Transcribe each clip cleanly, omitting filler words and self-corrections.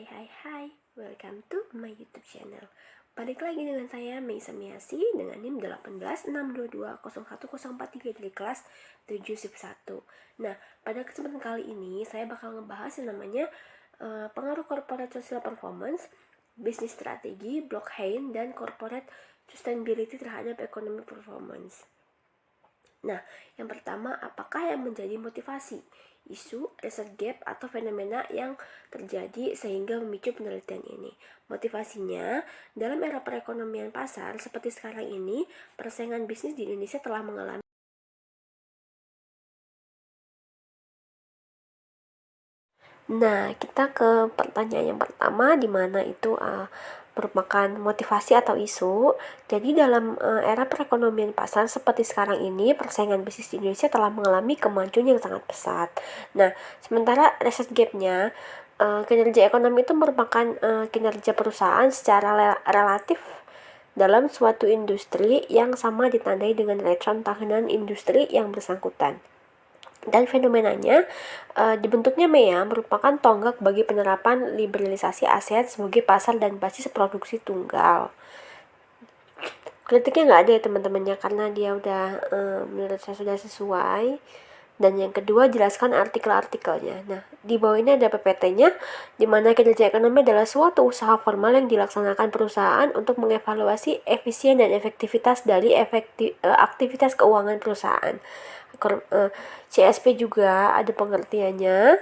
Hai, welcome to my YouTube channel. Balik lagi dengan saya Mei Semiasi dengan NIM 186220143 dari kelas 7-1. Nah, pada kesempatan kali ini saya bakal ngebahas yang namanya pengaruh corporate social performance, bisnis strategi, blockchain, dan corporate sustainability terhadap economic performance. Nah, yang pertama, apakah yang menjadi motivasi? Isu, riset gap, atau fenomena yang terjadi sehingga memicu penelitian ini. Motivasinya, dalam era perekonomian pasar seperti sekarang ini, persaingan bisnis di Indonesia telah mengalami. Nah, kita ke pertanyaan yang pertama, di mana itu merupakan motivasi atau isu. Jadi dalam era perekonomian pasar seperti sekarang ini, persaingan bisnis di Indonesia telah mengalami kemajuan yang sangat pesat. Nah, sementara riset gap-nya, kinerja ekonomi itu merupakan kinerja perusahaan secara relatif dalam suatu industri yang sama ditandai dengan return tahunan industri yang bersangkutan. Dan fenomenanya dibentuknya MEA merupakan tonggak bagi penerapan liberalisasi aset sebagai pasar dan basis produksi tunggal. Kritiknya nggak ada ya teman-temannya, karena dia udah menurut saya sudah sesuai. Dan yang kedua, jelaskan artikel-artikelnya. Nah, di bawah ini ada PPT-nya, di mana kinerja ekonomi adalah suatu usaha formal yang dilaksanakan perusahaan untuk mengevaluasi efisien dan efektivitas dari aktivitas keuangan perusahaan. CSP juga ada pengertiannya.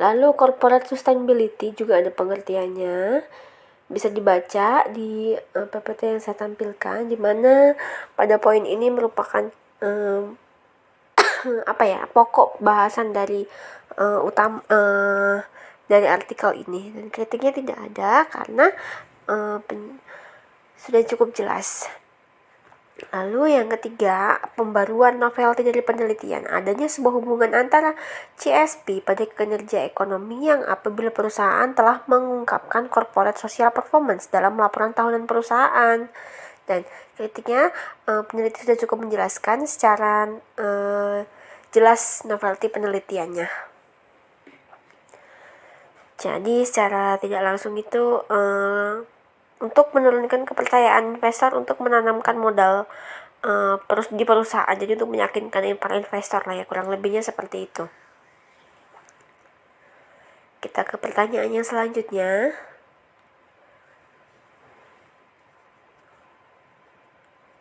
Lalu corporate sustainability juga ada pengertiannya. Bisa dibaca di PPT yang saya tampilkan, di mana pada poin ini merupakan pokok bahasan dari dari artikel ini. Dan kritiknya tidak ada karena sudah cukup jelas. Lalu yang ketiga, pembaruan novelty dari penelitian. Adanya sebuah hubungan antara CSP pada kinerja ekonomi yang apabila perusahaan telah mengungkapkan corporate social performance dalam laporan tahunan perusahaan. Dan kritiknya, peneliti sudah cukup menjelaskan secara jelas novelty penelitiannya. Jadi secara tidak langsung itu untuk menurunkan kepercayaan investor untuk menanamkan modal di perusahaan, jadi untuk meyakinkan para investor lah ya, kurang lebihnya seperti itu. Kita ke pertanyaan yang selanjutnya,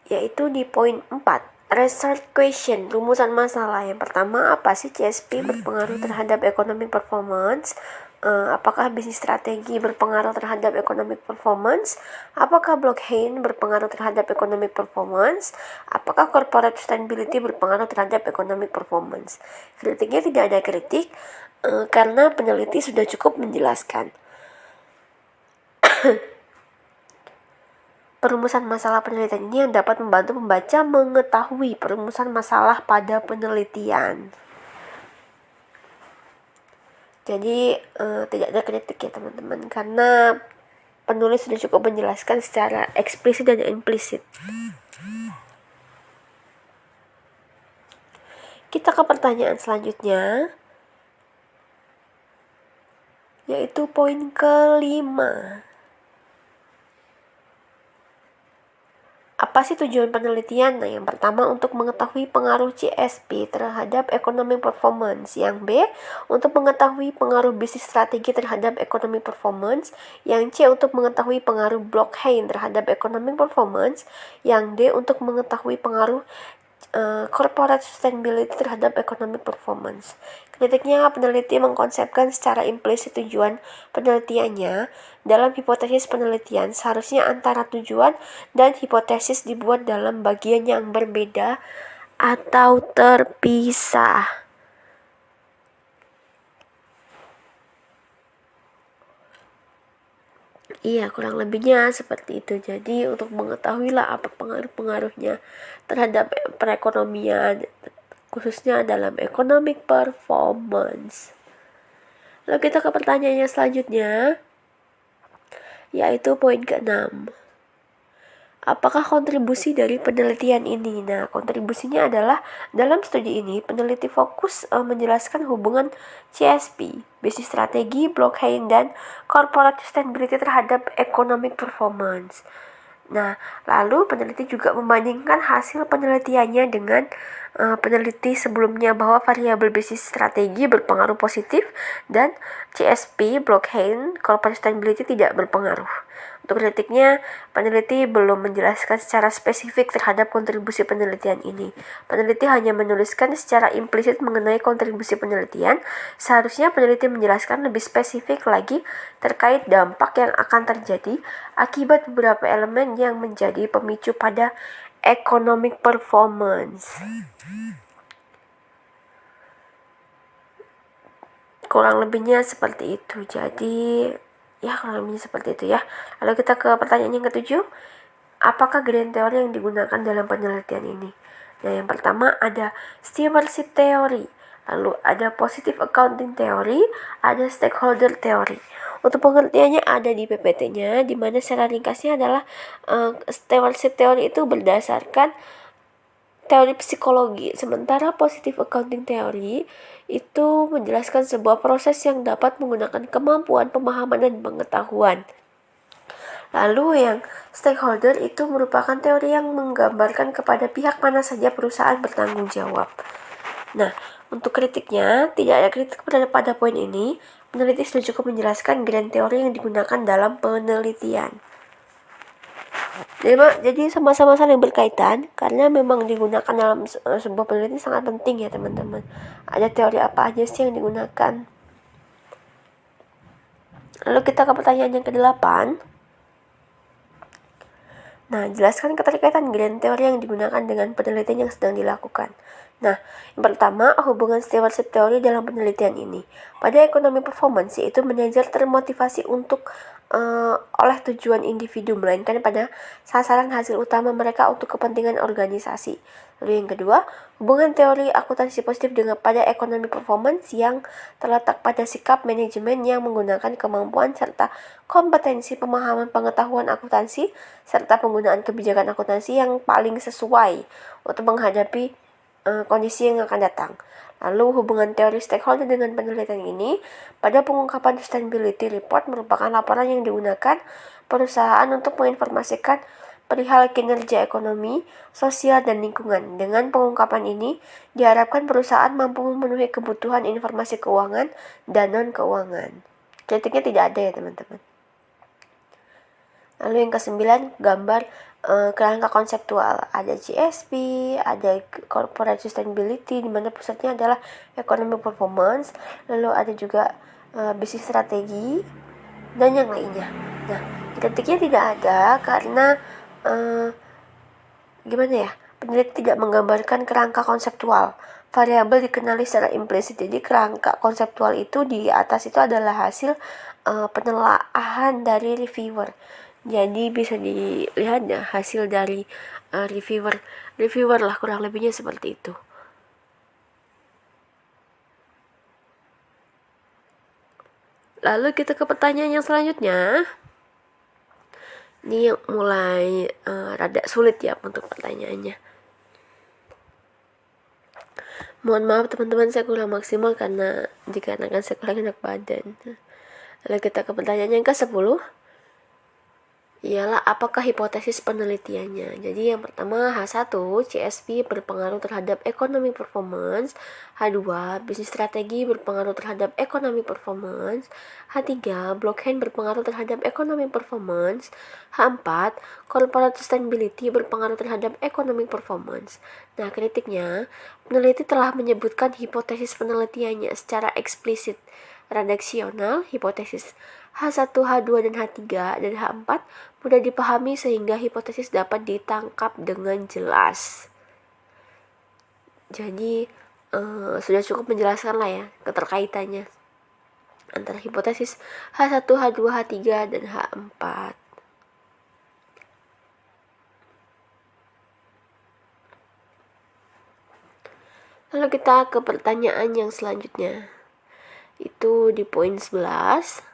yaitu di poin 4, research question, rumusan masalah. Yang pertama, apa sih CSP berpengaruh terhadap economic performance? Apakah bisnis strategi berpengaruh terhadap economic performance? Apakah blockchain berpengaruh terhadap economic performance? Apakah corporate sustainability berpengaruh terhadap economic performance? Kritiknya tidak ada kritik karena peneliti sudah cukup menjelaskan. Perumusan masalah penelitian ini yang dapat membantu pembaca mengetahui perumusan masalah pada penelitian. Jadi tidak ada kritik ya teman-teman, karena penulis sudah cukup menjelaskan secara eksplisit dan implisit. Kita ke pertanyaan selanjutnya, yaitu poin kelima. Apa sih tujuan penelitian? Nah, yang pertama untuk mengetahui pengaruh CSP terhadap economic performance. Yang B, untuk mengetahui pengaruh bisnis strategi terhadap economic performance. Yang C, untuk mengetahui pengaruh blockchain terhadap economic performance. Yang D, untuk mengetahui pengaruh corporate sustainability terhadap economic performance. Kritiknya, peneliti mengkonsepkan secara implisit tujuan penelitiannya. Dalam hipotesis penelitian, seharusnya antara tujuan dan hipotesis dibuat dalam bagian yang berbeda atau terpisah. Iya, kurang lebihnya seperti itu. Jadi untuk mengetahui lah apa pengaruh-pengaruhnya terhadap perekonomian, khususnya dalam economic performance. Lalu kita ke pertanyaan yang selanjutnya, yaitu poin ke-6. Apakah kontribusi dari penelitian ini? Nah, kontribusinya adalah dalam studi ini peneliti fokus menjelaskan hubungan CSP, bisnis strategi, blockchain, dan corporate sustainability terhadap economic performance. Nah, lalu peneliti juga membandingkan hasil penelitiannya dengan peneliti sebelumnya bahwa variabel bisnis strategi berpengaruh positif dan CSP, blockchain, corporate sustainability tidak berpengaruh. Untuk kritiknya, peneliti belum menjelaskan secara spesifik terhadap kontribusi penelitian ini. Peneliti hanya menuliskan secara implisit mengenai kontribusi penelitian. Seharusnya peneliti menjelaskan lebih spesifik lagi terkait dampak yang akan terjadi akibat beberapa elemen yang menjadi pemicu pada economic performance. Kurang lebihnya seperti itu. Jadi ya kurang lebihnya seperti itu ya. Lalu kita ke pertanyaan yang ketujuh. Apakah grand theory yang digunakan dalam penelitian ini? Nah, yang pertama ada stewardship theory, lalu ada positive accounting theory, ada stakeholder theory. Untuk pengertiannya ada di PPT-nya, di mana secara ringkasnya adalah stewardship theory itu berdasarkan teori psikologi, sementara positive accounting theory itu menjelaskan sebuah proses yang dapat menggunakan kemampuan, pemahaman, dan pengetahuan. Lalu yang stakeholder itu merupakan teori yang menggambarkan kepada pihak mana saja perusahaan bertanggung jawab. Nah, untuk kritiknya, tidak ada kritik pada poin ini. Peneliti sudah cukup menjelaskan grand teori yang digunakan dalam penelitian. Jadi sama-sama saling berkaitan karena memang digunakan dalam sebuah penelitian sangat penting ya teman-teman. Ada teori apa aja sih yang digunakan? Lalu kita ke pertanyaan yang ke-8. Nah, jelaskan keterkaitan grand teori yang digunakan dengan penelitian yang sedang dilakukan. Nah, yang pertama, hubungan stewardship teori dalam penelitian ini. Pada ekonomi performance, yaitu manajer termotivasi untuk oleh tujuan individu, melainkan pada sasaran hasil utama mereka untuk kepentingan organisasi. Lalu yang kedua, hubungan teori akuntansi positif dengan pada ekonomi performance yang terletak pada sikap manajemen yang menggunakan kemampuan serta kompetensi pemahaman pengetahuan akuntansi serta penggunaan kebijakan akuntansi yang paling sesuai untuk menghadapi kondisi yang akan datang. Lalu hubungan teori stakeholder dengan penelitian ini pada pengungkapan sustainability report merupakan laporan yang digunakan perusahaan untuk menginformasikan perihal kinerja ekonomi, sosial, dan lingkungan. Dengan pengungkapan ini, diharapkan perusahaan mampu memenuhi kebutuhan informasi keuangan dan non-keuangan. Kritiknya tidak ada ya teman-teman. Lalu yang ke-9, gambar kerangka konseptual. Ada GSP, ada corporate sustainability, di mana pusatnya adalah economic performance. Lalu ada juga bisnis strategi dan yang lainnya. Nah, kritiknya tidak ada karena peneliti tidak menggambarkan kerangka konseptual. Variabel dikenali secara implisit. Jadi kerangka konseptual itu di atas itu adalah hasil penelaahan dari reviewer. Jadi bisa dilihat ya hasil dari reviewer lah, kurang lebihnya seperti itu. Lalu kita ke pertanyaan yang selanjutnya. Ini mulai rada sulit ya untuk pertanyaannya. Mohon maaf teman-teman, saya kurang maksimal karena dikarenakan saya kurang enak badan. Lalu kita ke pertanyaan yang ke-10. Ialah apakah hipotesis penelitiannya. Jadi yang pertama H1, CSP berpengaruh terhadap ekonomi performance. H2, bisnis strategi berpengaruh terhadap ekonomi performance. H3, blockchain berpengaruh terhadap ekonomi performance. H4, corporate sustainability berpengaruh terhadap ekonomi performance. Nah, kritiknya, peneliti telah menyebutkan hipotesis penelitiannya secara eksplisit. Redaksional, hipotesis H1, H2, dan H3, dan H4 mudah dipahami sehingga hipotesis dapat ditangkap dengan jelas. Jadi sudah cukup menjelaskan lah ya keterkaitannya antara hipotesis H1, H2, H3, dan H4. Lalu kita ke pertanyaan yang selanjutnya. Itu di poin 11.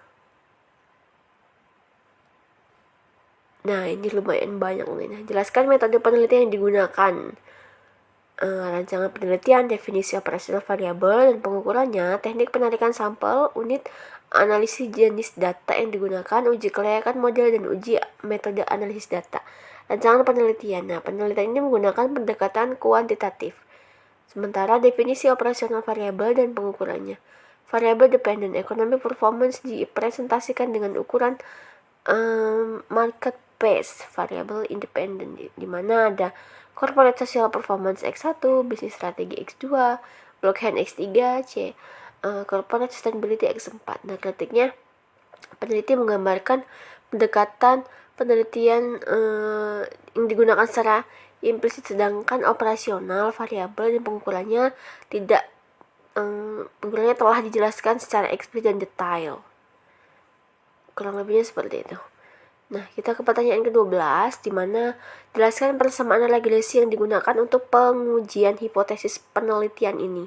Nah, ini lumayan banyak nih. Nah, jelaskan metode penelitian yang digunakan. Rancangan penelitian, definisi operasional variabel dan pengukurannya, teknik penarikan sampel, unit analisis jenis data yang digunakan, uji kelayakan model, dan uji metode analisis data. Rancangan penelitian. Nah, penelitian ini menggunakan pendekatan kuantitatif. Sementara definisi operasional variabel dan pengukurannya. Variable dependent economic performance dipresentasikan dengan ukuran market based variable independent, di mana ada corporate social performance X1, bisnis strategi X2, block hand X3, C corporate sustainability X4. Nah, kritiknya, peneliti menggambarkan pendekatan penelitian yang digunakan secara implisit, sedangkan operasional variabel dan pengukurannya tidak pengukurannya telah dijelaskan secara eksplisit dan detail. Kurang lebihnya seperti itu. Nah, kita ke pertanyaan ke-12, di mana jelaskan persamaan regresi yang digunakan untuk pengujian hipotesis penelitian ini.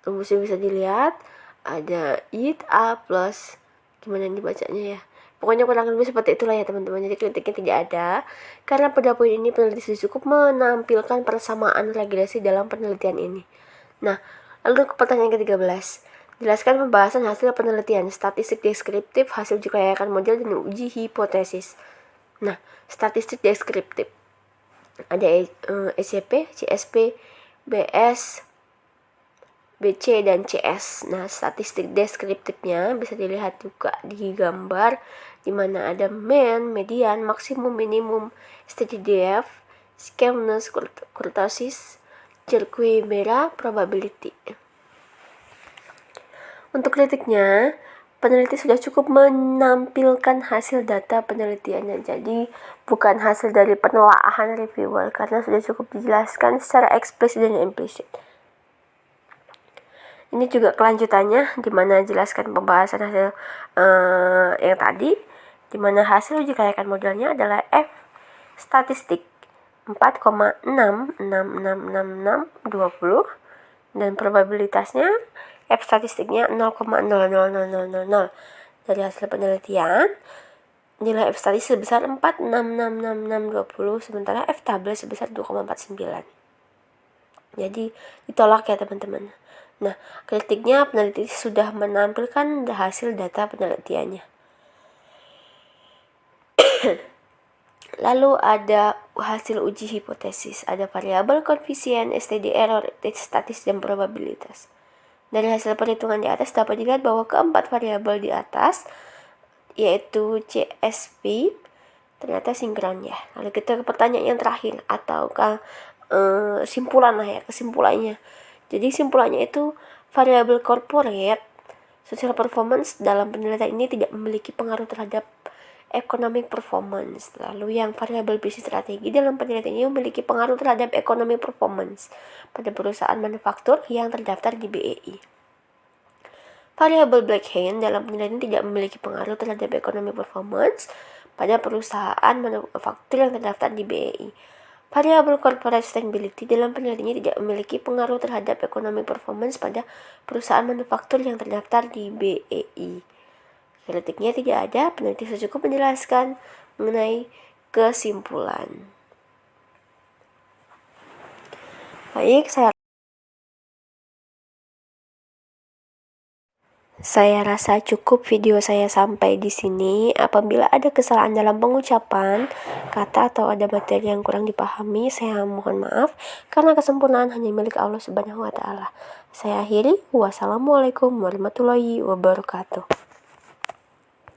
Rumusnya bisa dilihat, ada it a plus, gimana ini bacanya ya, pokoknya kurang lebih seperti itulah ya teman-teman. Jadi kritiknya tidak ada, karena pada poin ini peneliti sudah cukup menampilkan persamaan regresi dalam penelitian ini. Nah, lalu ke pertanyaan ke-13, jelaskan pembahasan hasil penelitian, statistik deskriptif, hasil uji kelayakan model, dan uji hipotesis. Nah, statistik deskriptif ada SCP, CSP, BS, BC, dan CS. Nah, statistik deskriptifnya bisa dilihat juga di gambar, di mana ada mean, median, maksimum, minimum, STDF, skewness, kurtosis, Cerqueira, probability. Untuk kritiknya, peneliti sudah cukup menampilkan hasil data penelitiannya, jadi bukan hasil dari penelaahan reviewer, karena sudah cukup dijelaskan secara eksplisit dan implisit. Ini juga kelanjutannya, di mana jelaskan pembahasan hasil yang tadi, di mana hasil uji kelayakan modelnya adalah F statistik 4,6666620 dan probabilitasnya F statistiknya 0,000000. Dari hasil penelitian, nilai F statistik sebesar 4,6666620, sementara F tabel sebesar 2,49. Jadi ditolak ya teman-teman. Nah, kritiknya, peneliti sudah menampilkan hasil data penelitiannya. Lalu ada hasil uji hipotesis, ada variabel koefisien, STD error, statistik, dan probabilitas. Dari hasil perhitungan di atas dapat dilihat bahwa keempat variabel di atas, yaitu CSP, ternyata sinkron ya. Lalu kita ke pertanyaan yang terakhir, atau kesimpulan lah ya, kesimpulannya. Jadi simpulannya itu, variabel corporate social performance dalam penelitian ini tidak memiliki pengaruh terhadap economic performance. Lalu yang variabel bisnis strategi dalam penelitian ini memiliki pengaruh terhadap economic performance pada perusahaan manufaktur yang terdaftar di BEI. Variabel black hand dalam penelitian tidak memiliki pengaruh terhadap economic performance pada perusahaan manufaktur yang terdaftar di BEI. Variabel corporate sustainability dalam penelitian ini tidak memiliki pengaruh terhadap economic performance pada perusahaan manufaktur yang terdaftar di BEI. Kritiknya tidak ada, peneliti sudah cukup menjelaskan mengenai kesimpulan. Baik, saya rasa cukup video saya sampai di sini. Apabila ada kesalahan dalam pengucapan kata atau ada materi yang kurang dipahami, saya mohon maaf, karena kesempurnaan hanya milik Allah Subhanahu wa Ta'ala. Saya akhiri, wassalamualaikum warahmatullahi wabarakatuh.